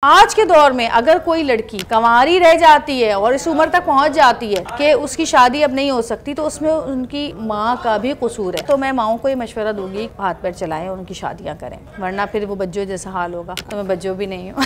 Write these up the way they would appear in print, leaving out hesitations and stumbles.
आज के दौर में अगर कोई लड़की कंवारी रह जाती है और इस उम्र तक पहुंच जाती है कि उसकी शादी अब नहीं हो सकती, तो उसमें उनकी माँ का भी कसूर है। तो मैं माओं को ये मशवरा दूंगी, हाथ पैर चलाएं और उनकी शादियां करें, वरना फिर वो बच्चों जैसा हाल होगा। तो मैं बच्चों भी नहीं हूँ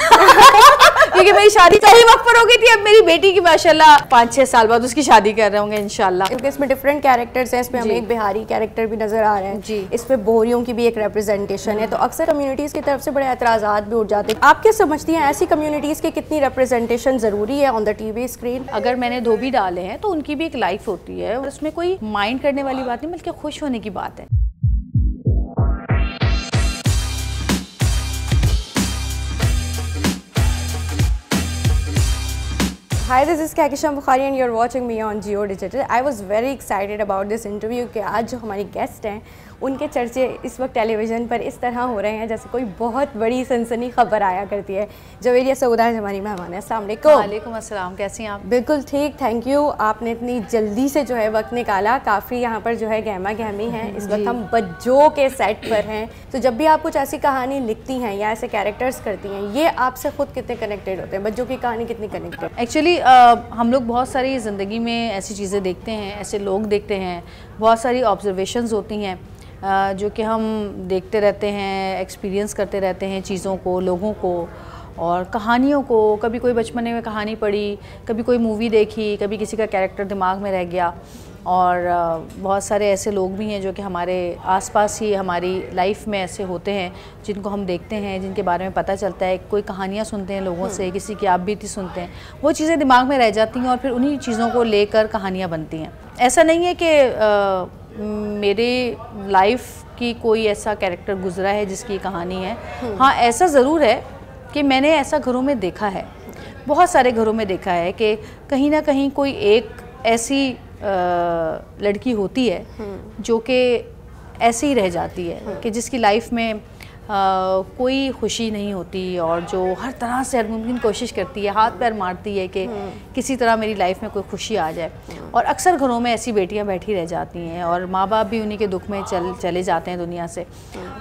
क्योंकि मेरी शादी सही वक्त पर हो गई थी। अब मेरी बेटी की माशाल्लाह 5-6 साल बाद उसकी शादी कर रहे होंगे इंशाल्लाह। क्योंकि इसमें डिफरेंट कैरेक्टर्स हैं, इसमें हमें एक बिहारी कैरेक्टर भी नजर आ रहे हैं जी, इसमें बोरियों की भी एक रिप्रेजेंटेशन है। तो अक्सर कम्युनिटीज़ की तरफ से बड़े एतराज़ात भी उठ जाते हैं। आप क्या समझती हैं, ऐसी कम्युनिटीज़ की कितनी रिप्रेजेंटेशन ज़रूरी है ऑन द टीवी स्क्रीन? अगर मैंने धोबी डाले हैं तो उनकी भी एक लाइफ होती है, उसमें कोई माइंड करने वाली बात नहीं, बल्कि खुश होने की बात है। Hi, this is Kahkisham Bukhari and you're watching me on Jio Digital. I was very excited about this interview कि आज जो हमारी गेस्ट हैं उनके चर्चे इस वक्त टेलीविज़न पर इस तरह हो रहे हैं जैसे कोई बहुत बड़ी सनसनी खबर आया करती है। जवेरिया सऊदा हमारी मेहमान है। अस्सलाम वालेकुम। वालेकुम अस्सलाम, कैसी हैं आप? बिल्कुल ठीक, थैंक यू। आपने इतनी जल्दी से जो है वक्त निकाला। काफ़ी यहाँ पर जो है गहमा गहमी है। इस वक्त हम बज्जो के सेट पर हैं। तो जब भी आप कुछ ऐसी कहानी लिखती हैं या ऐसे कैरेक्टर्स करती हैं, ये आपसे खुद कितने कनेक्टेड होते हैं? बज्जो की कहानी कितनी कनेक्टेड? एक्चुअली हम लोग बहुत सारी ज़िंदगी में ऐसी चीज़ें देखते हैं, ऐसे लोग देखते हैं, बहुत सारी ऑब्जर्वेशंस होती हैं जो कि हम देखते रहते हैं, एक्सपीरियंस करते रहते हैं चीज़ों को, लोगों को और कहानियों को। कभी कोई बचपन में कहानी पढ़ी, कभी कोई मूवी देखी, कभी किसी का कैरेक्टर दिमाग में रह गया। और बहुत सारे ऐसे लोग भी हैं जो कि हमारे आसपास ही हमारी लाइफ में ऐसे होते हैं जिनको हम देखते हैं, जिनके बारे में पता चलता है। कोई कहानियाँ सुनते हैं लोगों से, किसी की आप बीती सुनते हैं, वो चीज़ें दिमाग में रह जाती हैं और फिर उन्हीं चीज़ों को लेकर कहानियाँ बनती हैं। ऐसा नहीं है कि मेरे लाइफ की कोई ऐसा कैरेक्टर गुजरा है जिसकी कहानी है। हाँ, ऐसा ज़रूर है कि मैंने ऐसा घरों में देखा है, बहुत सारे घरों में देखा है कि कहीं ना कहीं कोई एक ऐसी लड़की होती है जो कि ऐसे ही रह जाती है कि जिसकी लाइफ में कोई खुशी नहीं होती और जो हर तरह से हर मुमकिन कोशिश करती है, हाथ पैर मारती है कि किसी तरह मेरी लाइफ में कोई खुशी आ जाए। और अक्सर घरों में ऐसी बेटियां बैठी रह जाती हैं और माँ बाप भी उन्हीं के दुख में चले जाते हैं दुनिया से,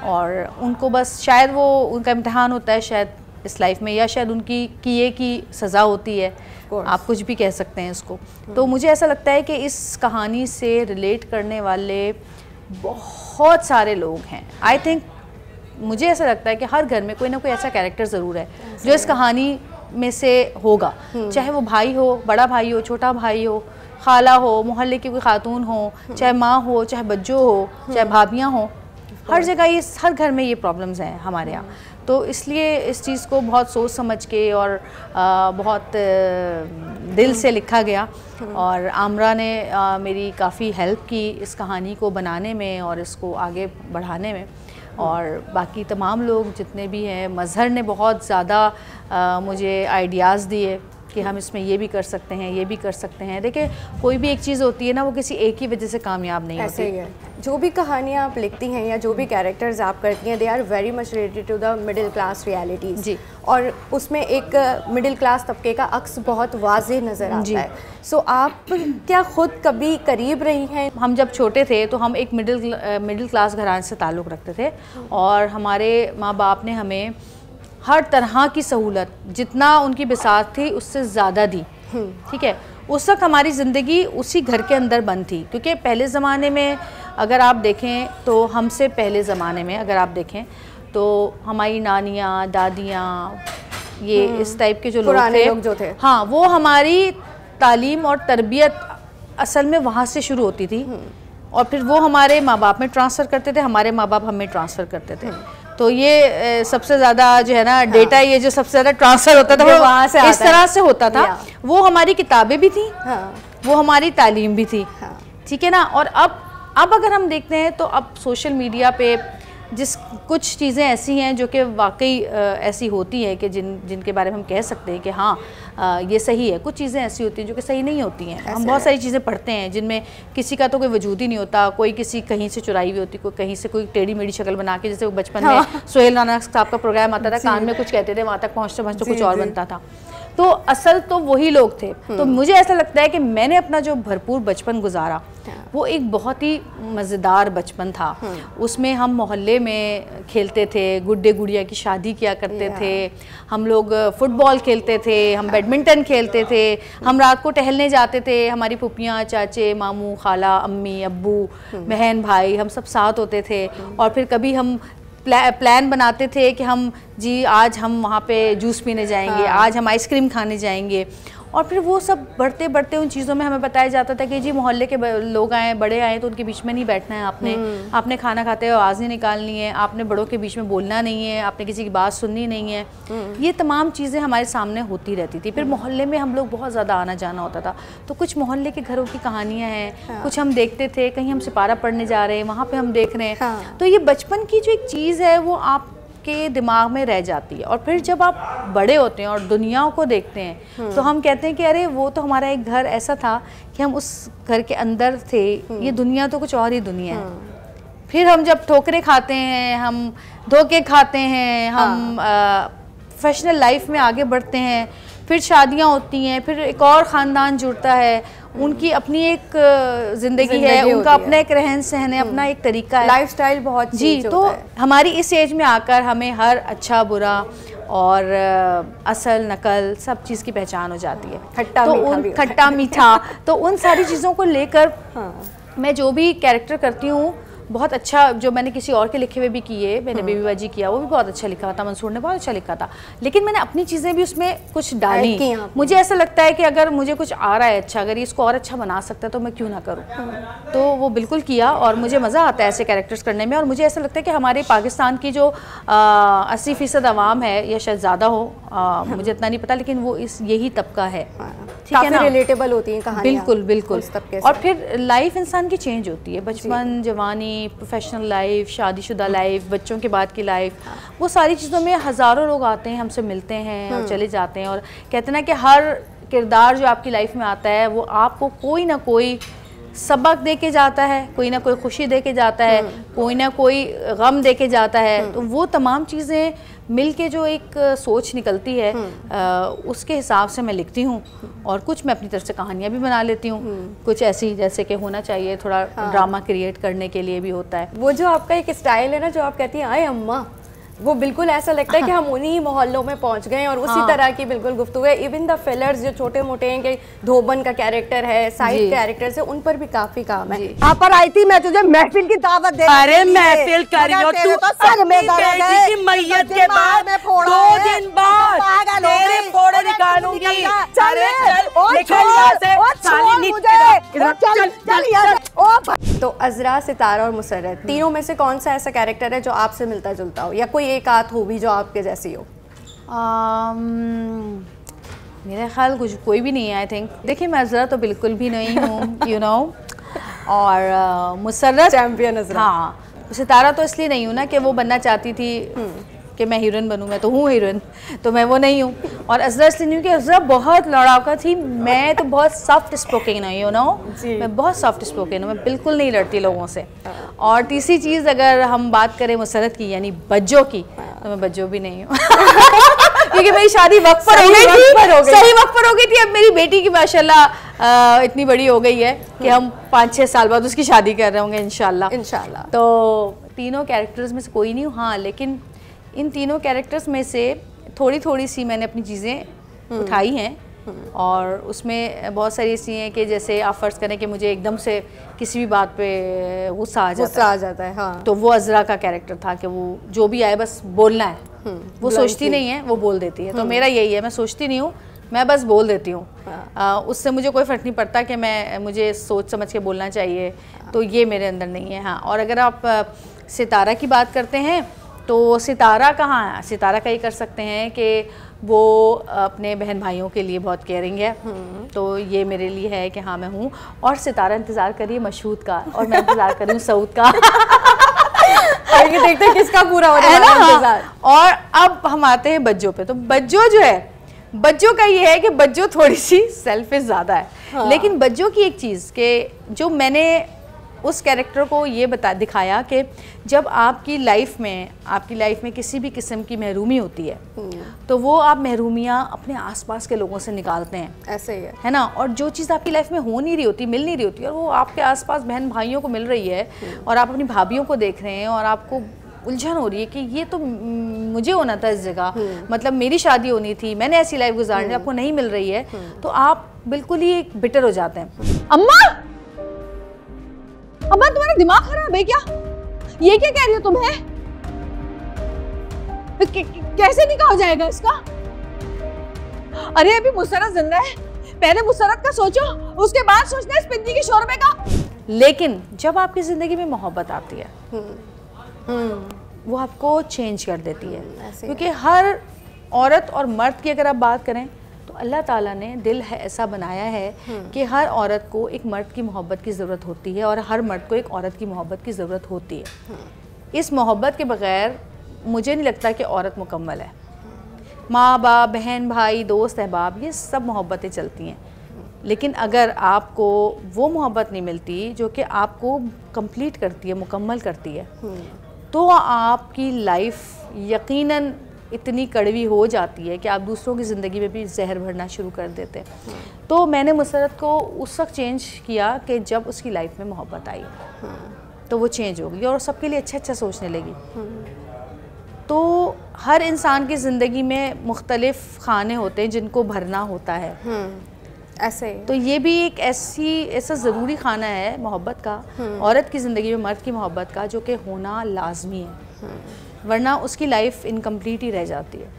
और उनको बस शायद वो उनका इम्तिहान होता है शायद इस लाइफ में, या शायद उनकी किए की सज़ा होती है, आप कुछ भी कह सकते हैं इसको। तो मुझे ऐसा लगता है कि इस कहानी से रिलेट करने वाले बहुत सारे लोग हैं। आई थिंक मुझे ऐसा लगता है कि हर घर में कोई ना कोई ऐसा कैरेक्टर ज़रूर है जो इस कहानी में से होगा, चाहे वो भाई हो, बड़ा भाई हो, छोटा भाई हो, खाला हो, मोहल्ले की कोई खातून हो, चाहे माँ हो, चाहे बच्चों हो, चाहे भाभियाँ हो। हर जगह ये, हर घर में ये प्रॉब्लम्स हैं हमारे यहाँ। तो इसलिए इस चीज़ को बहुत सोच समझ के और बहुत दिल से लिखा गया। और आमरा ने मेरी काफ़ी हेल्प की इस कहानी को बनाने में और इसको आगे बढ़ाने में। और बाकी तमाम लोग जितने भी हैं, मज़हर ने बहुत ज़्यादा मुझे आइडियाज़ दिए कि हम इसमें ये भी कर सकते हैं, ये भी कर सकते हैं। देखिए, कोई भी एक चीज़ होती है ना, वो किसी एक ही वजह से कामयाब नहीं होती। ऐसे ही है, जो भी कहानियाँ आप लिखती हैं या जो भी कैरेक्टर्स आप करती हैं, they are very much related to the middle class realities जी। और उसमें एक मिडिल क्लास तबके का अक्स बहुत वाज़ेह नज़र आता है। सो आप क्या खुद कभी करीब रही हैं? हम जब छोटे थे तो हम एक मिडिल क्लास घराने से ताल्लुक़ रखते थे और हमारे माँ बाप ने हमें हर तरह की सहूलत, जितना उनकी बिसात थी उससे ज़्यादा दी। ठीक है, उस वक्त हमारी ज़िंदगी उसी घर के अंदर बंद थी, क्योंकि पहले ज़माने में अगर आप देखें तो हमसे पहले ज़माने में अगर आप देखें तो हमारी नानियाँ, दादियाँ, ये इस टाइप के जो लोग थे, हाँ, वो हमारी तालीम और तरबियत असल में वहाँ से शुरू होती थी और फिर वो हमारे माँ बाप में ट्रांसफ़र करते थे, हमारे माँ बाप हमें ट्रांसफ़र करते थे। तो ये सबसे ज़्यादा जो है ना डेटा, ये जो सबसे ज़्यादा ट्रांसफ़र होता था वो वहाँ से इस तरह से होता था। वो हमारी किताबें भी थी, वो हमारी तालीम भी थी, ठीक है ना। और अब अगर हम देखते हैं तो अब सोशल मीडिया पे कुछ चीज़ें ऐसी हैं जो कि वाकई ऐसी होती हैं कि जिनके बारे में हम कह सकते हैं कि हाँ ये सही है। कुछ चीज़ें ऐसी होती हैं जो कि सही नहीं होती हैं। हम बहुत सारी चीज़ें पढ़ते हैं जिनमें किसी का तो कोई वजूद ही नहीं होता, कोई किसी कहीं से चुराई हुई होती, कोई कहीं से कोई टेढ़ी मेढ़ी शक्ल बना के, जैसे वो बचपन में सोहेल राना साहब का प्रोग्राम आता था, कान में कुछ कहते थे, वहाँ तक पहुँचते पहुँचते कुछ और बनता था। तो असल तो वही लोग थे। तो मुझे ऐसा लगता है कि मैंने अपना जो भरपूर बचपन गुजारा वो एक बहुत ही मज़ेदार बचपन था। उसमें हम मोहल्ले में खेलते थे, गुड्डे गुड़िया की शादी किया करते थे, हम लोग फुटबॉल खेलते थे, हम बैडमिंटन खेलते थे, हम रात को टहलने जाते थे, हमारी पुप्पियाँ, चाचे, मामू, खाला, अम्मी, अब्बू, बहन, भाई, हम सब साथ होते थे। और फिर कभी हम प्लान बनाते थे कि हम जी आज हम वहाँ पे जूस पीने जाएंगे, आज हम आइसक्रीम खाने जाएंगे। और फिर वो सब बढ़ते बढ़ते उन चीज़ों में हमें बताया जाता था कि जी मोहल्ले के लोग आए, बड़े आए, तो उनके बीच में नहीं बैठना है आपने, आपने खाना खाते हुए आवाज़ नहीं निकालनी है, आपने बड़ों के बीच में बोलना नहीं है, आपने किसी की बात सुननी नहीं है। ये तमाम चीज़ें हमारे सामने होती रहती थी। फिर मोहल्ले में हम लोग बहुत ज़्यादा आना जाना होता था, तो कुछ मोहल्ले के घरों की कहानियाँ हैं, कुछ हम देखते थे, कहीं हम सिपारा पढ़ने जा रहे हैं, वहाँ पर हम देख रहे हैं। तो ये बचपन की जो एक चीज़ है वो आप के दिमाग में रह जाती है। और फिर जब आप बड़े होते हैं और दुनिया को देखते हैं तो हम कहते हैं कि अरे वो तो हमारा एक घर ऐसा था कि हम उस घर के अंदर थे, ये दुनिया तो कुछ और ही दुनिया है। फिर हम जब ठोकरें खाते हैं, हम धोखे खाते हैं, हम प्रोफेशनल लाइफ में आगे बढ़ते हैं, फिर शादियां होती हैं, फिर एक और ख़ानदान जुड़ता है, उनकी अपनी एक जिंदगी है, उनका अपना एक रहन सहन है, अपना एक तरीका है, लाइफस्टाइल बहुत जी। तो हमारी इस एज में आकर हमें हर अच्छा बुरा और असल नकल सब चीज़ की पहचान हो जाती है, खट्टा मीठा। तो उन सारी चीज़ों को लेकर मैं जो भी कैरेक्टर करती हूँ बहुत अच्छा, जो मैंने किसी और के लिखे हुए भी किए, मैंने बेबी बाजी किया, वो भी बहुत अच्छा लिखा था, मंसूर ने बहुत अच्छा लिखा था, लेकिन मैंने अपनी चीज़ें भी उसमें कुछ डाली। मुझे ऐसा लगता है कि अगर मुझे कुछ आ रहा है अच्छा, अगर इसको और अच्छा बना सकता है तो मैं क्यों ना करूँ। तो वो बिल्कुल किया और मुझे मज़ा आता है ऐसे कैरेक्टर्स करने में। और मुझे ऐसा लगता है कि हमारे पाकिस्तान की जो 80% आवाम है, या शायद ज़्यादा हो, मुझे इतना नहीं पता, लेकिन वो यही तबका है, ठीक है ना, रिलेटेबल होती हैं कहानियाँ। बिल्कुल बिल्कुल। और फिर लाइफ इंसान की चेंज होती है, बचपन, जवानी, प्रोफेशनल लाइफ, शादीशुदा लाइफ, बच्चों के बाद की लाइफ, वो सारी चीज़ों में हज़ारों लोग आते हैं, हमसे मिलते हैं और चले जाते हैं। और कहते हैं ना कि हर किरदार जो आपकी लाइफ में आता है वो आपको कोई ना कोई सबक दे के जाता है, कोई ना कोई खुशी दे के जाता है, कोई ना कोई गम दे के जाता है। तो वो तमाम चीज़ें मिल के जो एक सोच निकलती है, उसके हिसाब से मैं लिखती हूँ। और कुछ मैं अपनी तरफ से कहानियाँ भी बना लेती हूँ, कुछ ऐसी जैसे कि होना चाहिए, थोड़ा ड्रामा क्रिएट करने के लिए भी होता है। वो जो आपका एक स्टाइल है ना, जो आप कहती हैं आए अम्मा, वो बिल्कुल ऐसा लगता है कि हम उन्हीं मोहल्लों में पहुंच गए और उसी तरह की बिल्कुल गुफ्तगू है। इवन द फिलर्स जो छोटे मोटे हैं, कि धोबन का कैरेक्टर है, साइड कैरेक्टर्स है, उन पर भी काफी काम है। यहाँ पर आई थी, मैं तुझे महफिल की दावत दे। अरे महफिल करी हो तू, सर में बेटी की मैयत के बाद 2 दिन बाद तेरे फोड़े निकालूंगी। चल तो अज़रा, सितारा और मुसर्रत, तीनों में से कौन सा ऐसा कैरेक्टर है जो आपसे मिलता जुलता हो, या कोई एक आध हो भी जो आपके जैसी हो? मेरा ख्याल कुछ कोई भी नहीं है, आई थिंक। देखिए मैं अज़रा तो बिल्कुल भी नहीं हूँ, यू नो। और मुसर्रत चैम्पियन अज़रा। हाँ, सितारा तो इसलिए नहीं हूँ ना कि वो बनना चाहती थी कि मैं हीरोइन बनूँ, मैं तो हूँ हीरोइन, तो मैं वो नहीं हूँ। और अज़रा इसलिए नहीं हूँ कि अज़रा बहुत लड़ाका थी, मैं तो बहुत सॉफ्ट स्पोकन हूँ, यू नो, मैं बहुत सॉफ्ट स्पोकन हूँ, मैं बिल्कुल नहीं लड़ती लोगों से। और तीसरी चीज़ अगर हम बात करें मुसर्रत की, यानी बज्जो की, तो मैं बज्जो भी नहीं हूँ क्योंकि मेरी शादी वक्त पर हो गई थी, सही वक्त पर हो गई थी। अब मेरी बेटी की माशाल्लाह इतनी बड़ी हो गई है कि हम 5-6 साल बाद उसकी शादी कर रहे होंगे इंशाल्लाह। तो तीनों कैरेक्टर्स में से कोई नहीं हूँ। हाँ, लेकिन इन तीनों कैरेक्टर्स में से थोड़ी थोड़ी सी मैंने अपनी चीज़ें उठाई हैं, और उसमें बहुत सारी ऐसी हैं कि जैसे आप फ़र्ज़ करें कि मुझे एकदम से किसी भी बात पे गुस्सा आ जाता है, हाँ। तो वो अज़रा का कैरेक्टर था कि वो जो भी आए बस बोलना है, वो सोचती नहीं है, वो बोल देती है। तो मेरा यही है, मैं सोचती नहीं हूँ, मैं बस बोल देती हूँ। उससे मुझे कोई फ़र्क नहीं पड़ता कि मुझे सोच समझ के बोलना चाहिए, तो ये मेरे अंदर नहीं है। हाँ, और अगर आप सितारा की बात करते हैं तो सितारा कहाँ है, सितारा का ही कर सकते हैं कि वो अपने बहन भाइयों के लिए बहुत केयरिंग है। तो ये मेरे लिए है कि हाँ मैं हूँ। और सितारा इंतज़ार करिए मशहूद का, और मैं इंतज़ार करूँ सऊद का आगे देखते हैं किसका पूरा होने वाला है इंतज़ार। और अब हम आते हैं बज्जो पे। तो बज्जो जो है, बज्जो का ये है कि बज्जो थोड़ी सी सेल्फिश ज़्यादा है। लेकिन बज्जो की एक चीज़ कि जो मैंने उस कैरेक्टर को ये दिखाया कि जब आपकी लाइफ में किसी भी किस्म की महरूमी होती है तो वो आप महरूमियाँ अपने आसपास के लोगों से निकालते हैं, ऐसे ही है ना। और जो चीज़ आपकी लाइफ में हो नहीं रही होती, मिल नहीं रही होती, और वो आपके आसपास बहन भाइयों को मिल रही है और आप अपनी भाभीयों को देख रहे हैं और आपको उलझन हो रही है कि ये तो मुझे होना था इस जगह, मतलब मेरी शादी होनी थी, मैंने ऐसी लाइफ गुजारनी, आपको नहीं मिल रही है, तो आप बिल्कुल ही बिटर हो जाते हैं। अम्मा तुम्हारा दिमाग खराब है क्या? ये क्या कह रही हो तुम्हें? कैसे निकाह हो जाएगा इसका? अरे अभी मुसरत जिंदा है, पहले मुसरत का सोचो, उसके बाद सोचना इस पिंदी के शोरबे का। लेकिन जब आपकी जिंदगी में मोहब्बत आती है वो आपको चेंज कर देती है, क्योंकि हर औरत और मर्द की अगर आप बात करें तो अल्लाह ताला ने दिल है ऐसा बनाया है कि हर औरत को एक मर्द की मोहब्बत की ज़रूरत होती है और हर मर्द को एक औरत की मोहब्बत की ज़रूरत होती है। इस मोहब्बत के बग़ैर मुझे नहीं लगता कि औरत मुकम्मल है। माँ बाप, बहन भाई, दोस्त अहबाब, ये सब मोहब्बतें चलती हैं, लेकिन अगर आपको वो मोहब्बत नहीं मिलती जो कि आपको कंप्लीट करती है, मुकम्मल करती है, तो आपकी लाइफ यकीनन इतनी कड़वी हो जाती है कि आप दूसरों की ज़िंदगी में भी जहर भरना शुरू कर देते हैं। तो मैंने मुसरत को उस वक्त चेंज किया कि जब उसकी लाइफ में मोहब्बत आई तो वो चेंज हो गई और सबके लिए अच्छा सोचने लगी। तो हर इंसान की ज़िंदगी में मुख्तलिफ खाने होते हैं जिनको भरना होता है, ऐसे। तो ये भी एक ऐसा ज़रूरी खाना है मोहब्बत का, औरत की ज़िंदगी में मर्द की मोहब्बत का, जो कि होना लाजमी है, वरना उसकी लाइफ इनकम्प्लीट ही रह जाती है।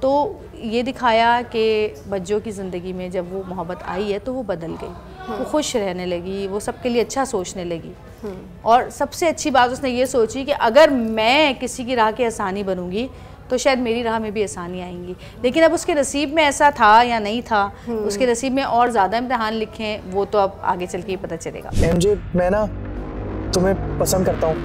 तो ये दिखाया कि बच्चों की ज़िंदगी में जब वो मोहब्बत आई है तो वो बदल गई, वो खुश रहने लगी, वो सबके लिए अच्छा सोचने लगी। और सबसे अच्छी बात उसने ये सोची कि अगर मैं किसी की राह की आसानी बनूंगी तो शायद मेरी राह में भी आसानी आएंगी। लेकिन अब उसके नसीब में ऐसा था या नहीं था, उसके नसीब में और ज़्यादा इम्तिहान लिखे हैं, वो तो अब आगे चल के ही पता चलेगा। एमजे, मैं ना तुम्हें पसंद करता हूँ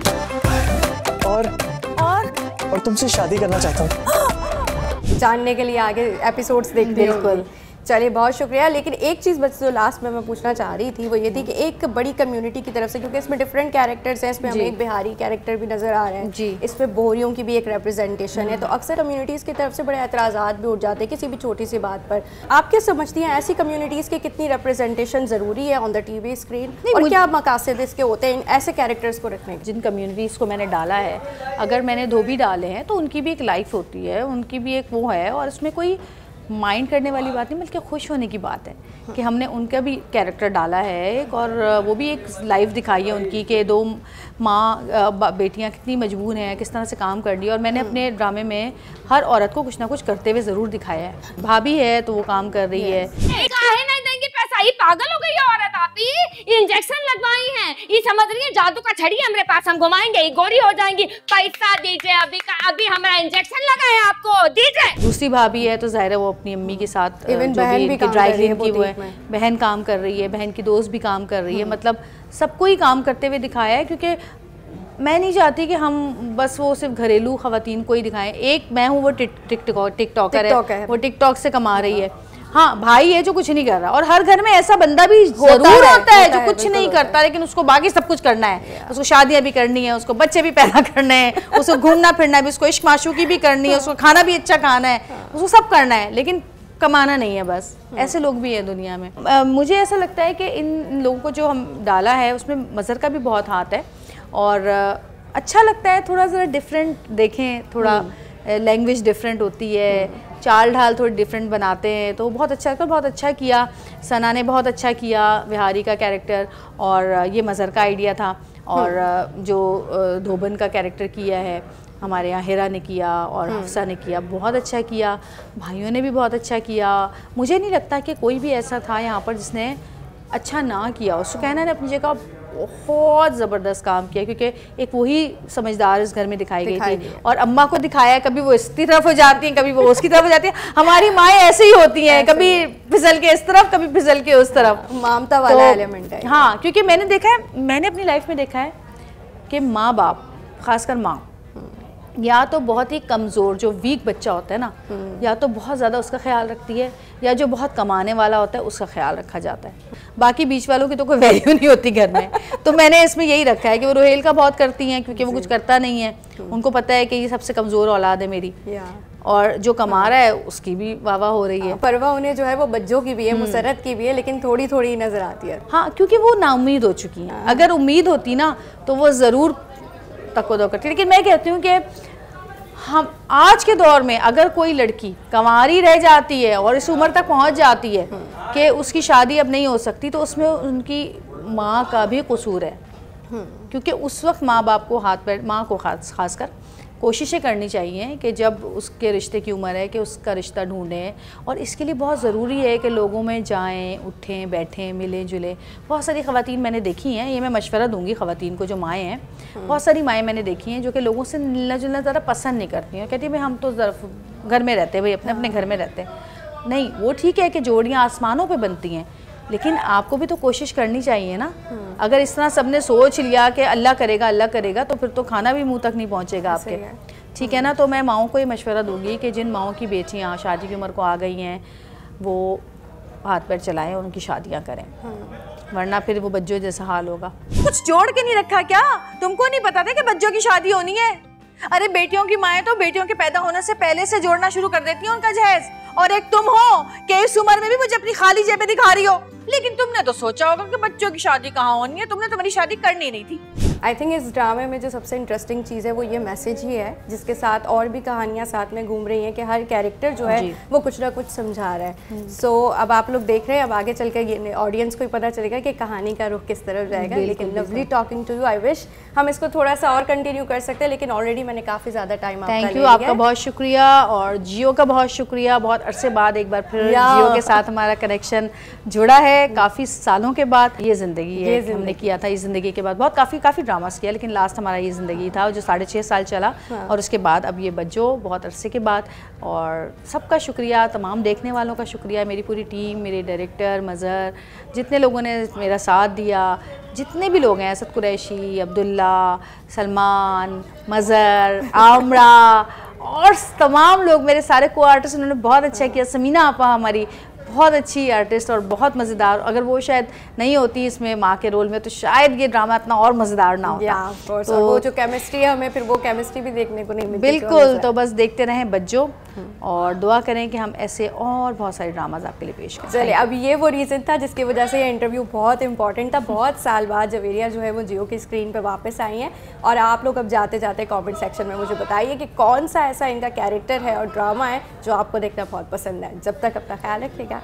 और तुमसे शादी करना चाहता हूँ। जानने के लिए आगे एपिसोड्स देखते हैं। चलिए, बहुत शुक्रिया। लेकिन एक चीज़ बस जो लास्ट में मैं पूछना चाह रही थी वो ये थी कि एक बड़ी कम्युनिटी की तरफ से, क्योंकि इसमें डिफरेंट कैरेक्टर्स हैं, इसमें हमें एक बिहारी कैरेक्टर भी नज़र आ रहे हैं, इसमें बोरियों की भी एक रिप्रेजेंटेशन है, तो अक्सर कम्युनिटीज़ की तरफ से बड़े एतराज़ात भी उठ जाते हैं किसी भी छोटी सी बात पर। आप क्या समझती हैं, ऐसी कम्युनिटीज़ की कितनी रिप्रेजेंटेशन ज़रूरी है ऑन द टीवी स्क्रीन, और क्या मकासद इसके होते हैं ऐसे कैरेक्टर्स को रखने के? जिन कम्युनिटीज़ को मैंने डाला है, अगर मैंने धोबी डाले हैं तो उनकी भी एक लाइफ होती है, उनकी भी एक वो है, और उसमें कोई माइंड करने वाली बात नहीं, बल्कि खुश होने की बात है कि हमने उनका भी कैरेक्टर डाला है एक, और वो भी एक लाइफ दिखाई है उनकी कि दो माँ बेटियाँ कितनी मजबूर हैं, किस तरह से काम कर रही है। और मैंने अपने ड्रामे में हर औरत को कुछ ना कुछ करते हुए ज़रूर दिखाया है। भाभी है तो वो काम कर रही है, ही पागल हो गई है औरत। आप ही इंजेक्शन लगवाई हैं, ये समझ रही है जादू का छड़ी हमारे पास, हम घुमाएंगे ये गोरी हो जाएंगी। पैसा दीजिए, अभी हमारा इंजेक्शन लगा है, आपको दीजिए। दूसरी भाभी है तो जाहिर है वो अपनी अम्मी के साथ, जो भी ड्राई क्लीन की वो है, बहन काम कर रही है, बहन की दोस्त भी काम कर रही है, मतलब सबको ही काम करते हुए दिखाया है। क्योंकि मैं नहीं चाहती कि हम बस वो सिर्फ घरेलू खवातीन को ही दिखाएं। एक मैं हूँ, वो टिकटॉकर है, वो टिकटॉक से कमा रही है। हाँ, भाई है जो कुछ नहीं कर रहा, और हर घर में ऐसा बंदा भी जरूर होता है जो कुछ नहीं करता, लेकिन उसको बाकी सब कुछ करना है। उसको शादियां भी करनी है, उसको बच्चे भी पैदा करने हैं, उसको घूमना फिरना भी, उसको इश्क माशूकी भी करनी है, उसको खाना भी अच्छा खाना है, उसको सब करना है, लेकिन कमाना नहीं है बस। ऐसे लोग भी हैं दुनिया में। मुझे ऐसा लगता है कि इन लोगों को जो हम डाला है उसमें मज़हर का भी बहुत हाथ है, और अच्छा लगता है थोड़ा ज़रा डिफरेंट देखें, थोड़ा लैंग्वेज डिफरेंट होती है, चाल ढाल थोड़ी डिफरेंट बनाते हैं, तो बहुत अच्छा लगता है। बहुत अच्छा किया सना ने, बहुत अच्छा किया बिहारी का कैरेक्टर, और ये मज़हर का आइडिया था। और जो धोबन का कैरेक्टर किया है हमारे यहाँ हिरा ने किया और हफ्सा ने किया, बहुत अच्छा किया। भाइयों ने भी बहुत अच्छा किया। मुझे नहीं लगता कि कोई भी ऐसा था यहाँ पर जिसने अच्छा ना किया। उसको कहना ने अपनी जगह बहुत ज़बरदस्त काम किया, क्योंकि एक वही समझदार इस घर में दिखाई गई थी, और अम्मा को दिखाया, कभी वो इसकी तरफ हो जाती हैं, कभी वो उसकी तरफ हो जाती हैं। हमारी माएँ ऐसे ही होती हैं, कभी फिसल के इस तरफ, कभी फिसल के उस तरफ, ममता वाला एलिमेंट है। हाँ, क्योंकि मैंने देखा है, मैंने अपनी लाइफ में देखा है कि माँ बाप, खासकर माँ, या तो बहुत ही कमज़ोर जो वीक बच्चा होता है ना, या तो बहुत ज़्यादा उसका ख्याल रखती है, या जो बहुत कमाने वाला होता है उसका ख्याल रखा जाता है। बाकी बीच वालों की तो कोई वैल्यू नहीं होती घर में। तो मैंने इसमें यही रखा है कि वो रोहेल का बहुत करती हैं, क्योंकि वो कुछ करता नहीं है, उनको पता है कि ये सबसे कमज़ोर औलाद है मेरी, और जो कमा रहा है उसकी भी वाह हो रही है। परवा उन्हें जो है वो बच्चों की भी है, मुसरत की भी है, लेकिन थोड़ी थोड़ी नजर आती है। हाँ, क्योंकि वो नाउम्मीद हो चुकी हैं। अगर उम्मीद होती ना तो वो ज़रूर तको करती। लेकिन मैं कहती हूँ कि हम आज के दौर में अगर कोई लड़की कंवारी रह जाती है और इस उम्र तक पहुँच जाती है कि उसकी शादी अब नहीं हो सकती, तो उसमें उनकी माँ का भी कसूर है। क्योंकि उस वक्त माँ बाप को माँ को खासकर कोशिशें करनी चाहिए कि जब उसके रिश्ते की उम्र है कि उसका रिश्ता ढूंढें, और इसके लिए बहुत ज़रूरी है कि लोगों में जाएं, उठें, बैठें, मिलें जुलें। बहुत सारी ख़वातीन मैंने देखी हैं, ये मैं मशवरा दूंगी ख़वातीन को जो माएँ हैं, बहुत सारी माएँ मैंने देखी हैं जो कि लोगों से मिलना जुलना ज़रा पसंद नहीं करती हैं। कहती हैं भाई हम तो घर में रहते हैं, भाई अपने अपने घर में रहते हैं। नहीं, वो ठीक है कि जोड़ियाँ आसमानों पर बनती हैं, लेकिन आपको भी तो कोशिश करनी चाहिए ना। अगर इस तरह सबने सोच लिया कि अल्लाह करेगा, तो फिर तो खाना भी मुंह तक नहीं पहुंचेगा आपके, ठीक है ना। तो मैं माओं को ये मशवरा दूंगी कि जिन माओं की बेटियां शादी की उम्र को आ गई हैं वो हाथ पैर चलाएं और उनकी शादियां करें, वरना फिर वो बच्चों जैसा हाल होगा। कुछ जोड़ के नहीं रखा क्या? तुमको नहीं पता था कि बच्चों की शादी होनी है? अरे बेटियों की माएँ तो बेटियों के पैदा होने से पहले से जोड़ना शुरू कर देती हैं उनका जहेज। और एक तुम हो कि इस उम्र में भी मुझे अपनी खाली जेबें दिखा रही हो। लेकिन तुमने तो सोचा होगा कि बच्चों की शादी कहाँ होनी है, तुमने तुम्हारी शादी करनी नहीं थी। आई थिंक इस ड्रामे में जो सबसे इंटरेस्टिंग चीज़ है वो ये मैसेज ही है, जिसके साथ और भी कहानियाँ साथ में घूम रही हैं कि हर कैरेक्टर जो है वो कुछ ना कुछ समझा रहा है। सो अब आप लोग देख रहे हैं, अब आगे चल कर ऑडियंस को ही पता चलेगा कि कहानी का रुख किस तरफ जाएगा। लेकिन lovely talking to you. I wish हम इसको थोड़ा सा और कंटिन्यू कर सकते हैं, लेकिन ऑलरेडी मैंने काफ़ी ज़्यादा टाइम आपका थैंक यू, आपका बहुत शुक्रिया, और जियो का बहुत शुक्रिया। बहुत अरसे बाद एक बार फिर जियो के साथ हमारा कनेक्शन जुड़ा है, काफ़ी सालों के बाद। ये ज़िंदगी है हमने किया था, इस ज़िंदगी के बाद बहुत काफ़ी ड्रामास किया, लेकिन लास्ट हमारा ये ज़िंदगी था जो 6.5 साल चला। और उसके बाद अब ये बच्चों बहुत अरसे के बाद। और सबका शुक्रिया, तमाम देखने वालों का शुक्रिया, मेरी पूरी टीम, मेरे डायरेक्टर मज़हर, जितने लोगों ने मेरा साथ दिया, जितने भी लोग हैं, असद कुरैशी, अब्दुल्ला, सलमान, मज़हर, आमरा और तमाम लोग मेरे सारे को आर्टिस्ट, उन्होंने बहुत अच्छा किया। समीना आपा हमारी बहुत अच्छी आर्टिस्ट और बहुत मज़ेदार, अगर वो शायद नहीं होती इसमें माँ के रोल में तो शायद ये ड्रामा इतना और मज़ेदार ना होता। तो वो जो केमिस्ट्री है, हमें फिर वो केमिस्ट्री भी देखने को नहीं मिलती। बिल्कुल, तो बस देखते रहें बच्चों, और दुआ करें कि हम ऐसे और बहुत सारे ड्रामाज आपके लिए पेश करें। चलिए, अब ये वो रीज़न था जिसकी वजह से ये इंटरव्यू बहुत इंपॉर्टेंट था। बहुत साल बाद जवेरिया जो है वो जियो की स्क्रीन पे वापस आई हैं, और आप लोग अब जाते जाते कमेंट सेक्शन में मुझे बताइए कि कौन सा ऐसा इनका कैरेक्टर है और ड्रामा है जो आपको देखना बहुत पसंद है। जब तक अपना ख्याल रखिएगा।